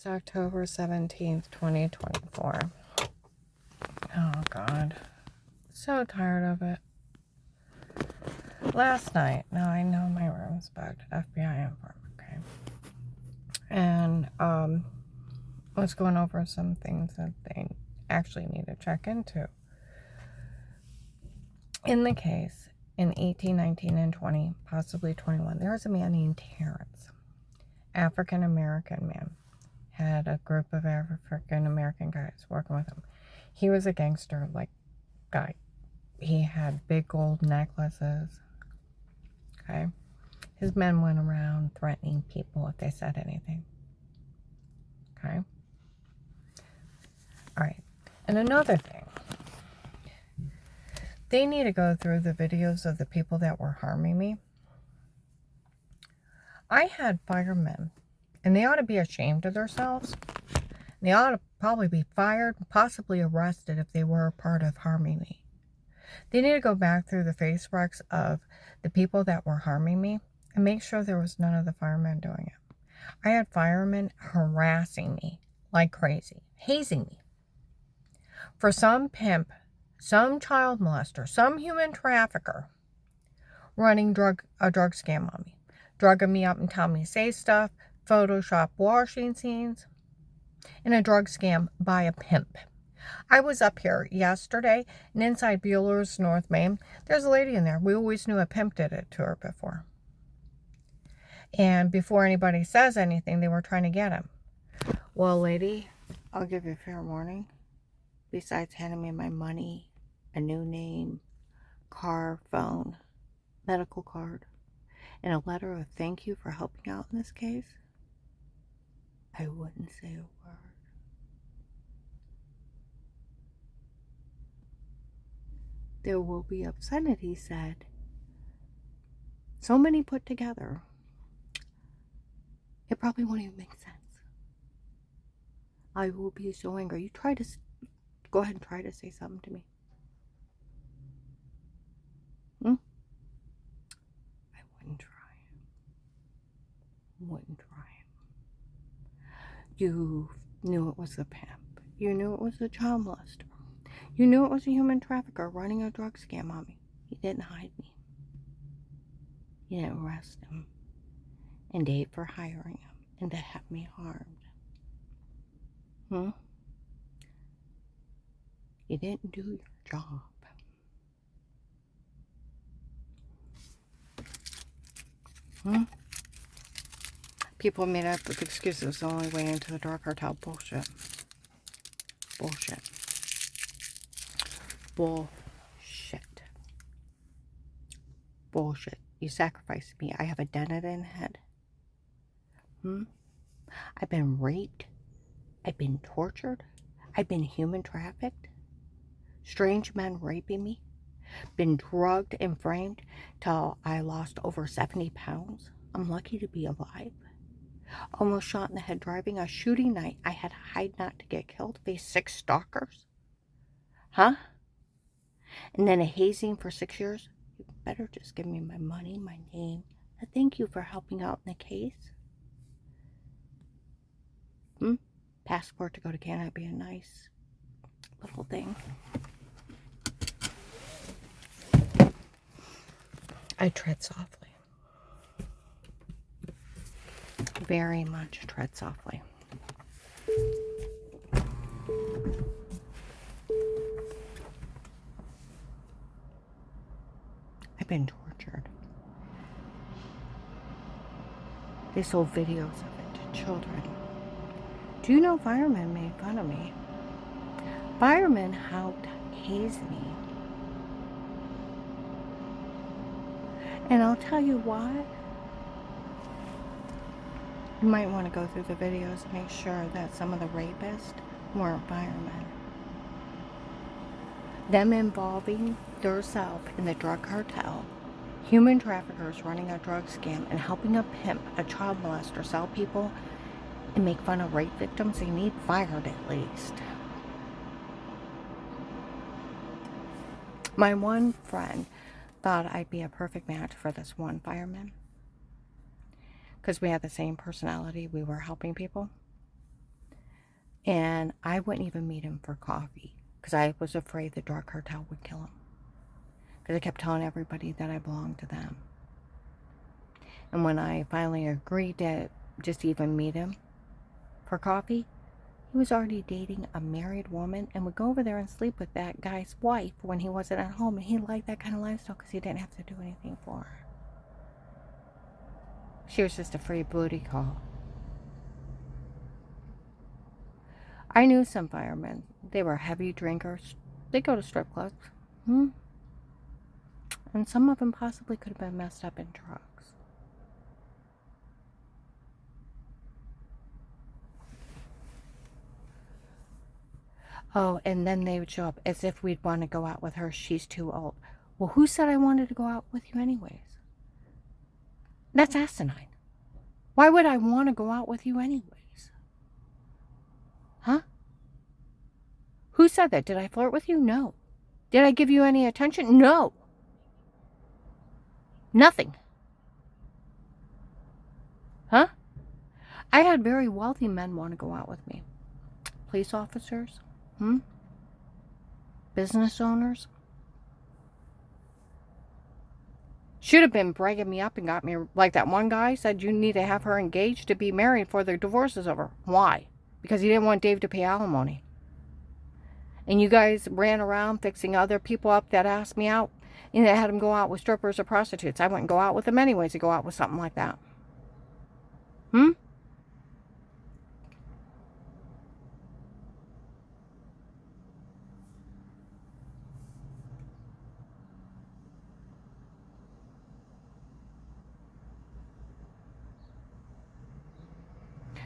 It's October 17th, 2024. Oh, God. So tired of it. Last night, now I know my room's bugged. FBI informant, okay? And, I was going over some things that they actually need to check into. In the case, in 18, 19, and 20, possibly 21, there was a man named Terrence. African-American man. Had a group of African-American guys working with him. He was a gangster, like, guy. He had big gold necklaces. Okay? His men went around threatening people if they said anything. Okay? Alright. And another thing. They need to go through the videos of the people that were harming me. I had firemen, and they ought to be ashamed of themselves. They ought to probably be fired, possibly arrested if they were a part of harming me. They need to go back through the Facebooks of the people that were harming me and make sure there was none of the firemen doing it. I had firemen harassing me like crazy, hazing me. For some pimp, some child molester, some human trafficker running a drug scam on me, drugging me up and telling me to say stuff, Photoshop washing scenes, in a drug scam by a pimp. I was up here yesterday, and inside Bueller's North Main, there's a lady in there. We always knew a pimp did it to her before. And before anybody says anything, they were trying to get him. Well, lady, I'll give you a fair warning. Besides handing me my money, a new name, car, phone, medical card, and a letter of thank you for helping out in this case, I wouldn't say a word. There will be obscenity said. So many put together. It probably won't even make sense. I will be so angry. You try to go ahead and try to say something to me. I wouldn't try. Wouldn't try. You knew it was a pimp. You knew it was a child molester. You knew it was a human trafficker running a drug scam on me. You didn't hide me. You didn't arrest him and date for hiring him and to have me harmed. You didn't do your job. People made up with excuses the only way into the drug cartel. Bullshit. Bullshit. Bullshit. Bullshit. You sacrificed me. I have a dented in head. I've been raped. I've been tortured. I've been human trafficked. Strange men raping me. Been drugged and framed till I lost over 70 pounds. I'm lucky to be alive. Almost shot in the head driving a shooting night. I had to hide not to get killed. Faced 6 stalkers. And then a hazing for 6 years. You better just give me my money, my name. A thank you for helping out in the case. Passport to go to Canada would be a nice little thing. I tread softly. Very much tread softly. I've been tortured. They sold videos of it to children. Do you know firemen made fun of me? Firemen helped haze me. And I'll tell you why. You might want to go through the videos and make sure that some of the rapists weren't firemen. Them involving themselves in the drug cartel, human traffickers running a drug scam, and helping a pimp, a child molester, sell people and make fun of rape victims, they need fired at least. My one friend thought I'd be a perfect match for this one fireman because we had the same personality. We were helping people. And I wouldn't even meet him for coffee because I was afraid the drug cartel would kill him. Because I kept telling everybody that I belonged to them. And when I finally agreed to just even meet him for coffee, he was already dating a married woman and would go over there and sleep with that guy's wife when he wasn't at home. And he liked that kind of lifestyle because he didn't have to do anything for her. She was just a free booty call. I knew some firemen. They were heavy drinkers. They go to strip clubs. And some of them possibly could have been messed up in drugs. Oh, and then they would show up as if we'd want to go out with her. She's too old. Well, who said I wanted to go out with you anyways? That's asinine. Why would I want to go out with you anyways? Huh? Who said that? Did I flirt with you? No. Did I give you any attention? No. Nothing. Huh? I had very wealthy men want to go out with me. Police officers. Business owners. Should have been bragging me up and got me, like that one guy said, you need to have her engaged to be married before their divorce is over. Why? Because he didn't want Dave to pay alimony. And you guys ran around fixing other people up that asked me out, and they had them go out with strippers or prostitutes. I wouldn't go out with them anyways to go out with something like that.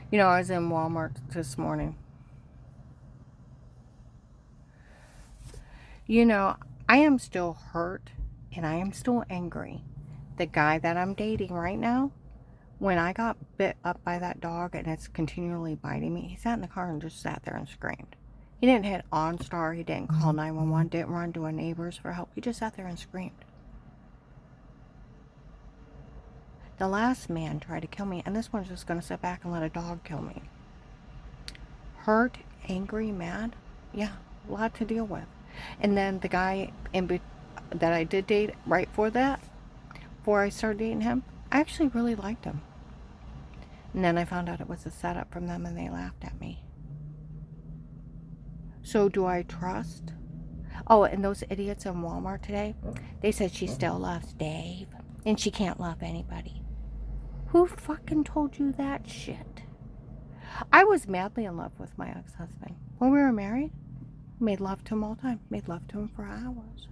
You know, I was in Walmart this morning. You know, I am still hurt and I am still angry. The guy that I'm dating right now, when I got bit up by that dog and it's continually biting me, he sat in the car and just sat there and screamed. He didn't hit OnStar, he didn't call 911, didn't run to a neighbor's for help. He just sat there and screamed. The last man tried to kill me, and this one's just going to sit back and let a dog kill me. Hurt, angry, mad. Yeah, a lot to deal with. And then the guy that I did date right before that, before I started dating him, I actually really liked him. And then I found out it was a setup from them and they laughed at me. So do I trust? Oh, and those idiots in Walmart today, they said she still loves Dave and she can't love anybody. Who fucking told you that shit? I was madly in love with my ex-husband. When we were married, made love to him all the time. Made love to him for hours.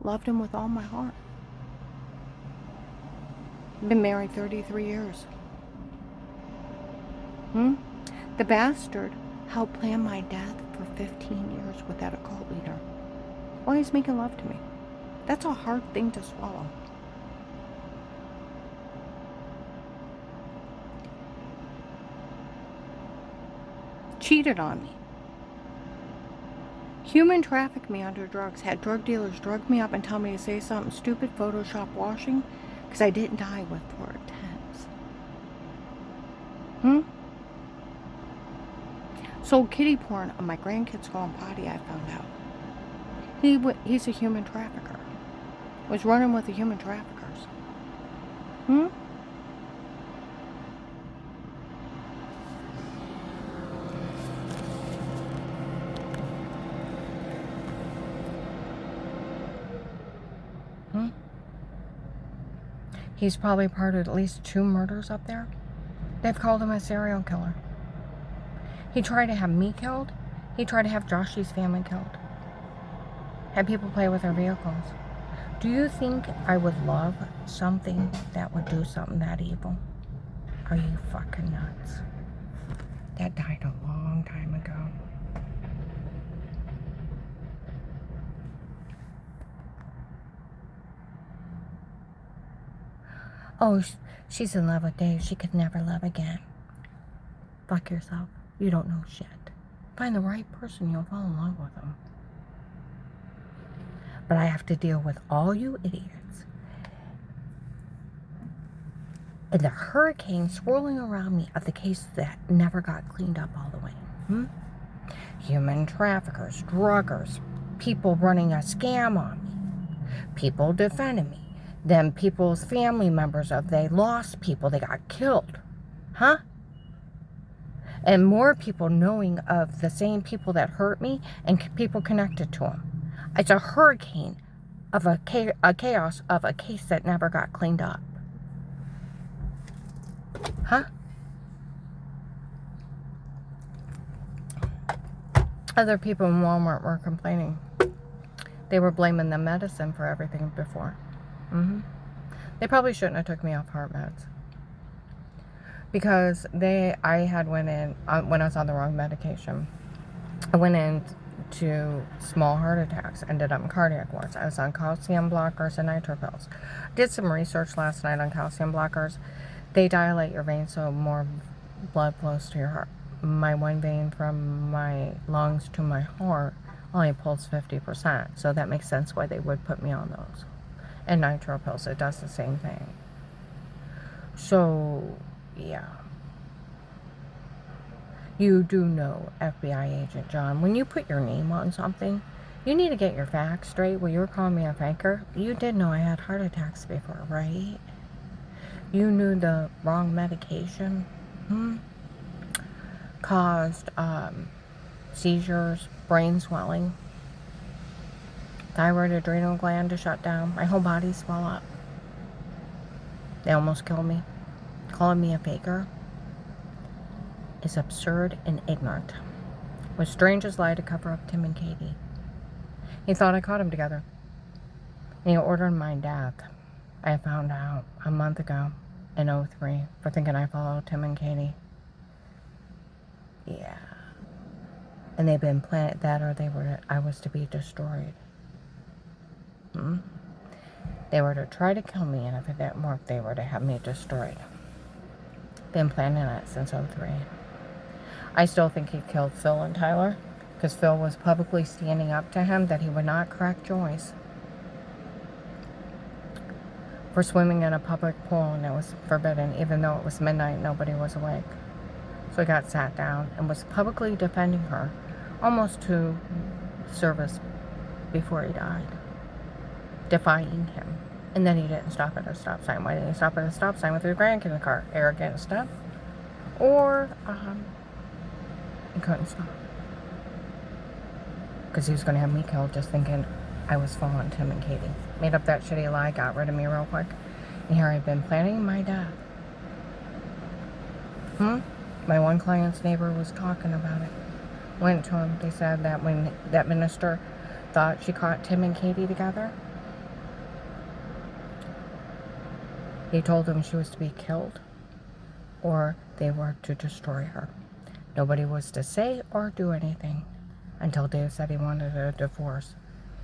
Loved him with all my heart. Been married 33 years. The bastard helped plan my death for 15 years with that occult leader. While he's making love to me. That's a hard thing to swallow. Cheated on me. Human trafficked me under drugs. Had drug dealers drug me up and tell me to say something stupid, Photoshop washing, because I didn't die with 4 attempts. Sold kitty porn on my grandkids going potty, I found out. He's a human trafficker. Was running with the human traffickers. He's probably part of at least 2 murders up there. They've called him a serial killer. He tried to have me killed. He tried to have Joshy's family killed. Had people play with their vehicles. Do you think I would love something that would do something that evil? Are you fucking nuts? That died a long time ago. Oh, she's in love with Dave. She could never love again. Fuck yourself. You don't know shit. Find the right person, you'll fall in love with them. But I have to deal with all you idiots. And the hurricane swirling around me of the case that never got cleaned up all the way. Human traffickers, druggers, people running a scam on me, people defending me, then people's family members they lost people, they got killed. And more people knowing of the same people that hurt me and people connected to them. It's a hurricane of a chaos of a case that never got cleaned up. Other people in Walmart were complaining. They were blaming the medicine for everything before. They probably shouldn't have took me off heart meds. Because I had went in, when I was on the wrong medication, I went into small heart attacks, ended up in cardiac wards. I was on calcium blockers and nitro pills. Did some research last night on calcium blockers. They dilate your veins so more blood flows to your heart. My one vein from my lungs to my heart only pulls 50%. So that makes sense why they would put me on those. And nitro pills, it does the same thing. So, yeah. You do know, FBI agent John, when you put your name on something, you need to get your facts straight. Well, you were calling me a faker. You did know I had heart attacks before, right? You knew the wrong medication caused seizures, brain swelling, thyroid adrenal gland to shut down. My whole body swell up. They almost killed me. Calling me a faker is absurd and ignorant. It was Strange's lie to cover up Tim and Katie. He thought I caught them together. And he ordered my death. I found out a month ago in 03 for thinking I followed Tim and Katie. Yeah. And they've been planted that or I was to be destroyed. They were to try to kill me, and if it didn't work, they were to have me destroyed. Been planning it since 03. I still think he killed Phil and Tyler, because Phil was publicly standing up to him that he would not correct Joyce for swimming in a public pool, and it was forbidden, even though it was midnight, nobody was awake. So he got sat down and was publicly defending her, almost to service before he died, defying him. And then he didn't stop at a stop sign. Why didn't he stop at a stop sign with his grandkid in the car? Arrogant stuff. Or, he couldn't stop. Because he was going to have me killed just thinking I was following Tim and Katie. Made up that shitty lie, got rid of me real quick. And here I've been planning my death. My one client's neighbor was talking about it. Went to him. They said that when that minister thought she caught Tim and Katie together, he told them she was to be killed or they were to destroy her. Nobody was to say or do anything until Dave said he wanted a divorce.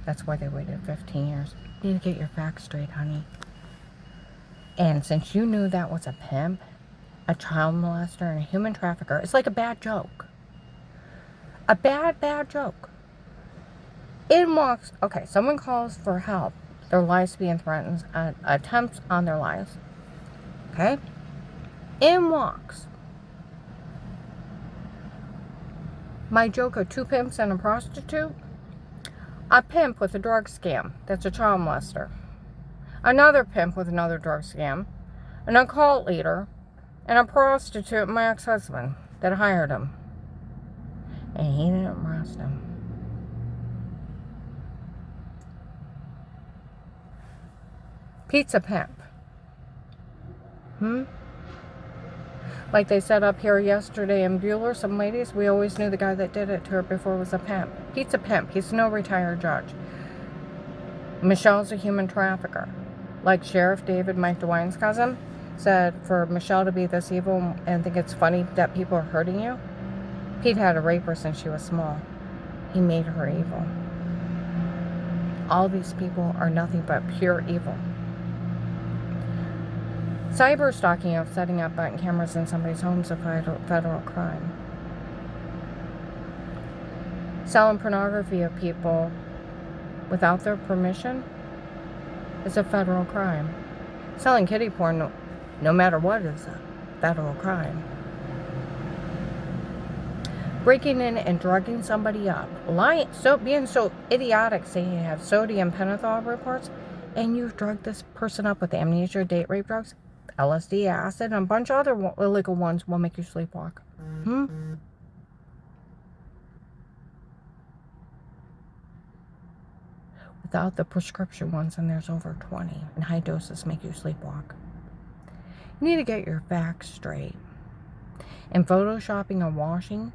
That's why they waited 15 years. You need to get your facts straight, honey. And since you knew that was a pimp, a child molester, and a human trafficker, it's like a bad joke. A bad joke. In walks, okay, someone calls for help. Their lives being threatened, attempts on their lives. Okay? In walks my joke of two pimps and a prostitute. A pimp with a drug scam. That's a child molester. Another pimp with another drug scam. An occult leader. And a prostitute, my ex-husband, that hired him. And he didn't arrest him. Pizza pimp. Like they said up here yesterday in Bueller, some ladies, we always knew the guy that did it to her before was a pimp. Pizza pimp. He's no retired judge. Michelle's a human trafficker. Like Sheriff David, Mike DeWine's cousin, said for Michelle to be this evil and think it's funny that people are hurting you. Pete had a rape her since she was small. He made her evil. All these people are nothing but pure evil. Cyber stalking of setting up button cameras in somebody's home is a federal crime. Selling pornography of people without their permission is a federal crime. Selling kiddie porn, no matter what, is a federal crime. breaking in and drugging somebody up, being so idiotic, saying you have sodium pentothal reports, and you've drugged this person up with amnesia, date rape drugs, LSD, acid, and a bunch of other illegal ones will make you sleepwalk. Without the prescription ones, and there's over 20, and high doses make you sleepwalk. You need to get your facts straight. And photoshopping and washing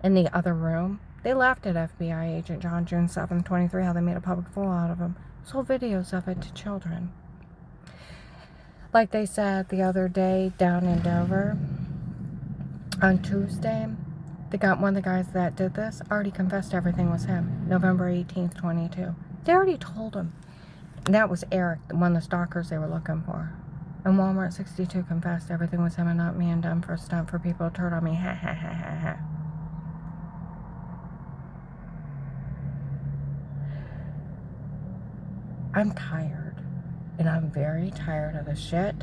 in the other room, they laughed at FBI agent John June 7th, 23, how they made a public fool out of him. Sold videos of it to children. Like they said the other day down in Dover, on Tuesday, one of the guys that did this already confessed everything was him. November 18th, 22. They already told him. And that was Eric, one of the stalkers they were looking for. And Walmart 62 confessed everything was him and not me, and done for a stunt for people to turn on me. Ha ha ha ha ha. I'm tired. And I'm very tired of the shit.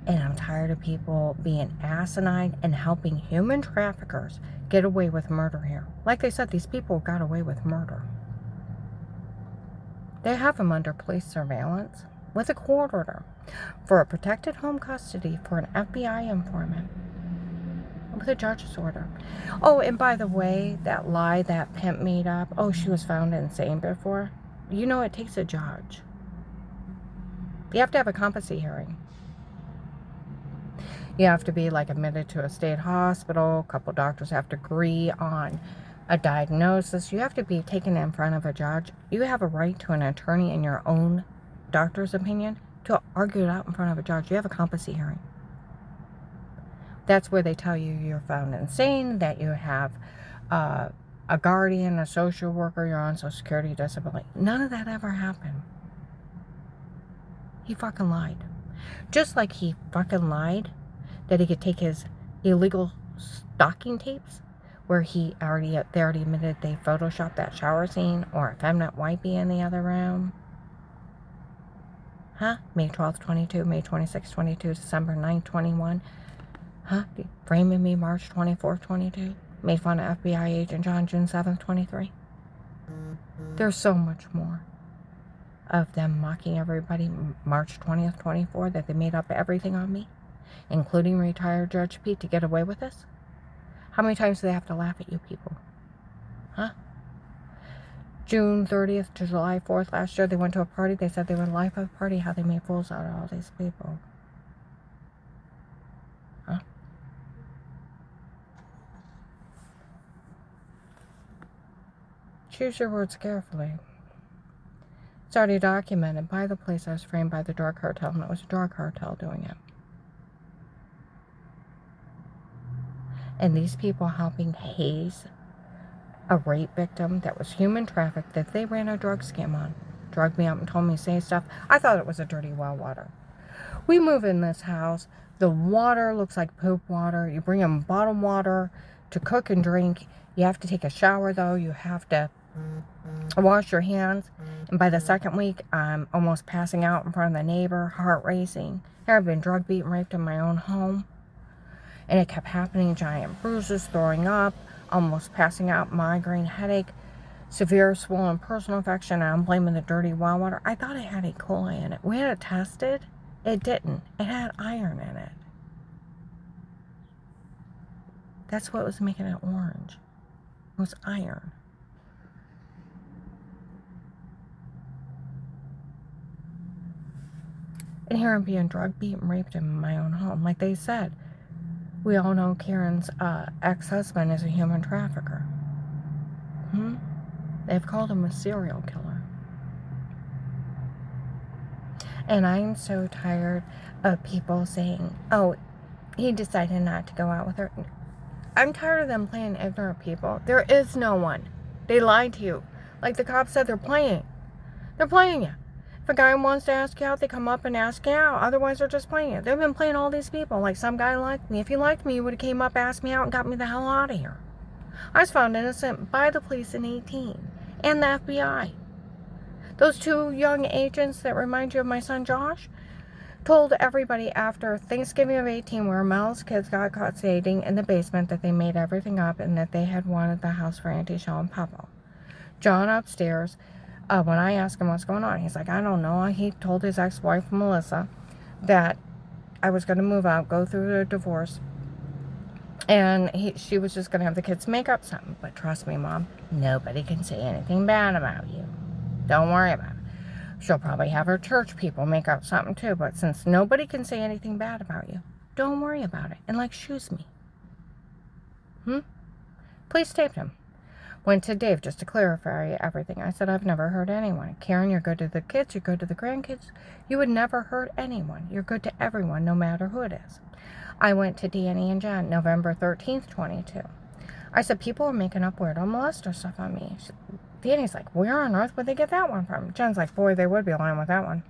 And I'm tired of people being asinine and helping human traffickers get away with murder here. Like they said, these people got away with murder. They have them under police surveillance with a court order for a protected home custody for an FBI informant with a judge's order. Oh, and by the way, that lie that pimp made up, oh, she was found insane before. You know, it takes a judge. You have to have a competency hearing. You have to be like admitted to a state hospital. A couple doctors have to agree on a diagnosis. You have to be taken in front of a judge. You have a right to an attorney in your own doctor's opinion to argue it out in front of a judge. You have a competency hearing. That's where they tell you you're found insane, that you have a guardian, a social worker, you're on social security disability. None of that ever happened. He fucking lied. Just like he fucking lied that he could take his illegal stalking tapes where they already admitted they photoshopped that shower scene or a feminine wipey in the other room. Huh? May 12th, 22, May 26th, 22, December 9th, 21. Huh? Framing me March 24th, 22. Made fun of FBI agent John June 7th, 23. There's so much more of them mocking everybody March 20th, 24, that they made up everything on me, including retired Judge Pete, to get away with this. How many times do they have to laugh at you people? Huh? June 30th to July 4th last year, they went to a party. They said they were live at the party. How they made fools out of all these people. Huh? Choose your words carefully. It's already documented by the police. I was framed by the drug cartel, and it was a drug cartel doing it. And these people helping haze a rape victim that was human trafficked, that they ran a drug scam on. Drugged me up and told me to say stuff. I thought it was a dirty well water. We move in this house. The water looks like poop water. You bring in bottled water to cook and drink. You have to take a shower, though. You have to wash your hands. And by the second week, I'm almost passing out in front of the neighbor, heart racing. I've been drug beaten, raped in my own home. And it kept happening. Giant bruises, throwing up, almost passing out, migraine, headache, severe swollen personal infection. And I'm blaming the dirty well water. I thought it had E. coli in it. We had it tested. It didn't. It had iron in it. That's what was making it orange. It was iron. And here I'm being drug beaten, raped in my own home. Like they said, we all know Karen's ex-husband is a human trafficker. They've called him a serial killer. And I'm so tired of people saying, oh, he decided not to go out with her. I'm tired of them playing ignorant people. There is no one. They lied to you. Like the cops said, they're playing. They're playing you. If a guy wants to ask you out, they come up and ask you out. Otherwise, they're just playing you. They've been playing all these people. Like some guy liked me. If he liked me, he would have came up, asked me out, and got me the hell out of here. I was found innocent by the police in 18 and the FBI. Those two young agents that remind you of my son Josh, told everybody after Thanksgiving of 18, where Mel's kids got caught staying in the basement, that they made everything up and that they had wanted the house for Auntie Shell and Papa. John upstairs, when I asked him what's going on, he's like, I don't know. He told his ex-wife, Melissa, that I was going to move out, go through a divorce, and she was just going to have the kids make up something. But trust me, Mom, nobody can say anything bad about you. Don't worry about it. She'll probably have her church people make up something too, but since nobody can say anything bad about you, don't worry about it. And excuse me. Police taped him. Went to Dave just to clarify everything. I said, I've never hurt anyone. Karen, you're good to the kids, you're good to the grandkids. You would never hurt anyone. You're good to everyone, no matter who it is. I went to Danny and John, November 13th, 22. I said, people are making up weirdo molester stuff on me. Danny's like, where on earth would they get that one from? John's like, boy, they would be lying with that one.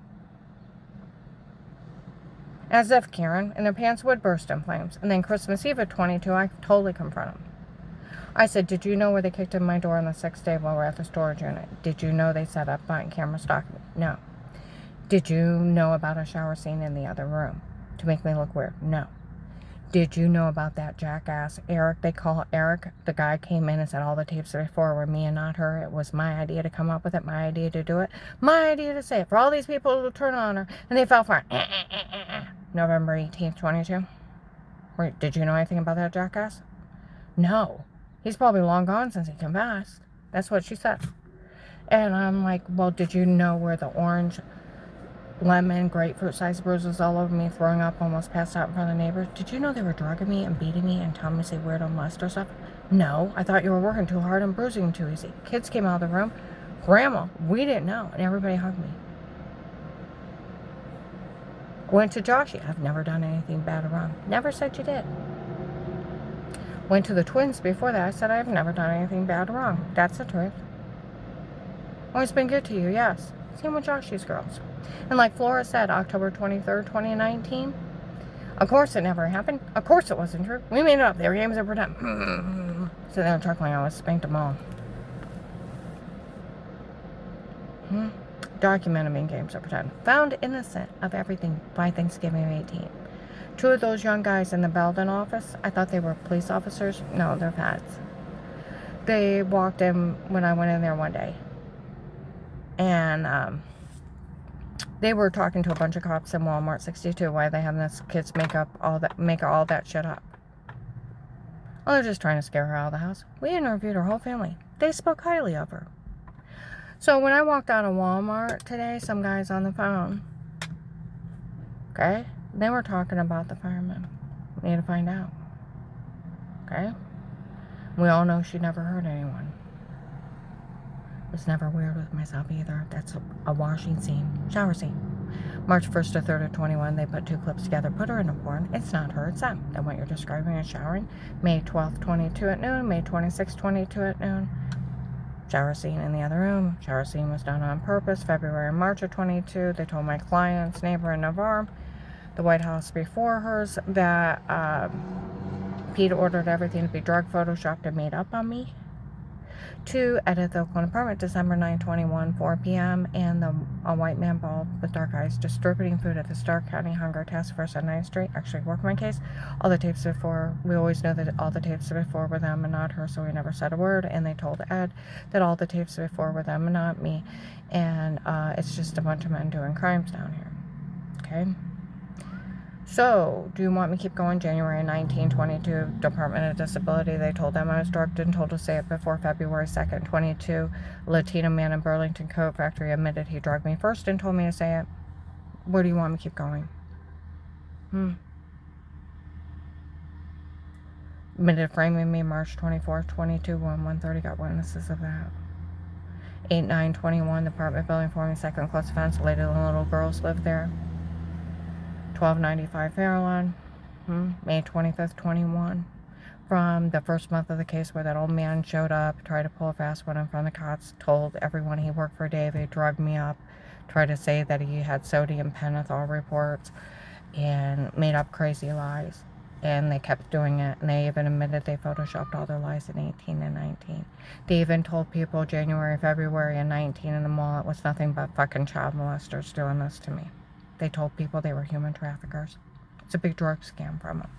As if, Karen, and their pants would burst in flames. And then Christmas Eve at 22, I totally confront him. I said, did you know where they kicked in my door on the 6th day while we're at the storage unit? Did you know they set up behind camera stalking me? No. Did you know about a shower scene in the other room to make me look weird? No. Did you know about that jackass, Eric? They call Eric. The guy came in and said all the tapes before were me and not her. It was my idea to come up with it, my idea to do it, my idea to say it, for all these people to turn on her, and they fell for it. November 18th, 22. Did you know anything about that jackass? No. He's probably long gone since he confessed. That's what she said. And I'm like, well, did you know where the orange, lemon, grapefruit-sized bruises all over me, throwing up, almost passed out in front of the neighbors? Did you know they were drugging me and beating me and telling me to say weird on molester stuff? No, I thought you were working too hard and bruising too easy. Kids came out of the room. Grandma, we didn't know. And everybody hugged me. Went to Joshie. I've never done anything bad or wrong. Never said you did. Went to the twins before that. I said, I've never done anything bad or wrong. That's the truth. Always been good to you, yes. Same with Joshie's girls. And like Flora said, October 23rd, 2019, of course it never happened. Of course it wasn't true. We made it up. They were games of pretend. So they were chuckling. I was spanked them all. Documented me in games of pretend. Found innocent of everything by Thanksgiving of 18. 2 of those young guys in the Belden office, I thought they were police officers. No, they're feds. They walked in when I went in there one day. And they were talking to a bunch of cops in Walmart 62. Why are they having this kids make all that shit up? Oh, they're just trying to scare her out of the house. We interviewed her whole family. They spoke highly of her. So when I walked out of Walmart today, some guys on the phone. Okay? They were talking about the fireman. We need to find out. Okay? We all know she never hurt anyone. Was never weird with myself either. That's a washing scene. Shower scene. March 1st to 3rd of 21, they put 2 clips together. Put her in a porn. It's not her, it's them. And what you're describing as showering. May 12th, 22 at noon. May 26th, 22 at noon. Shower scene in the other room. Shower scene was done on purpose. February and March of 22. They told my client's neighbor in Navarre, the White House before hers, that Pete ordered everything to be drug photoshopped and made up on me. 2, edit the Oakland apartment, December 9/21, 4 p.m. And a white man, bald with dark eyes, distributing food at the Stark County Hunger Task Force on 9th Street. Actually worked my case. All the tapes before, we always know that all the tapes before were them and not her, so we never said a word. And they told Ed that all the tapes before were them and not me. And it's just a bunch of men doing crimes down here. Okay? So, do you want me to keep going? January 1922, Department of Disability. They told them I was drugged and told to say it before February 2nd, 22. Latino man in Burlington Coat Factory admitted he drugged me first and told me to say it. Where do you want me to keep going? Admitted framing me March 24th, 22, 1:30. Got witnesses of that. 8/9/21, apartment building forming second close offense. Lady and little girls lived there. 1295 Fairlawn, May 25th, 21. From the first month of the case where that old man showed up, tried to pull a fast one in front of the cops, told everyone he worked for David, drugged me up, tried to say that he had sodium pentothal reports, and made up crazy lies. And they kept doing it, and they even admitted they photoshopped all their lies in 18 and 19. They even told people January, February, and 19 in the mall it was nothing but fucking child molesters doing this to me. They told people they were human traffickers. It's a big drug scam from them.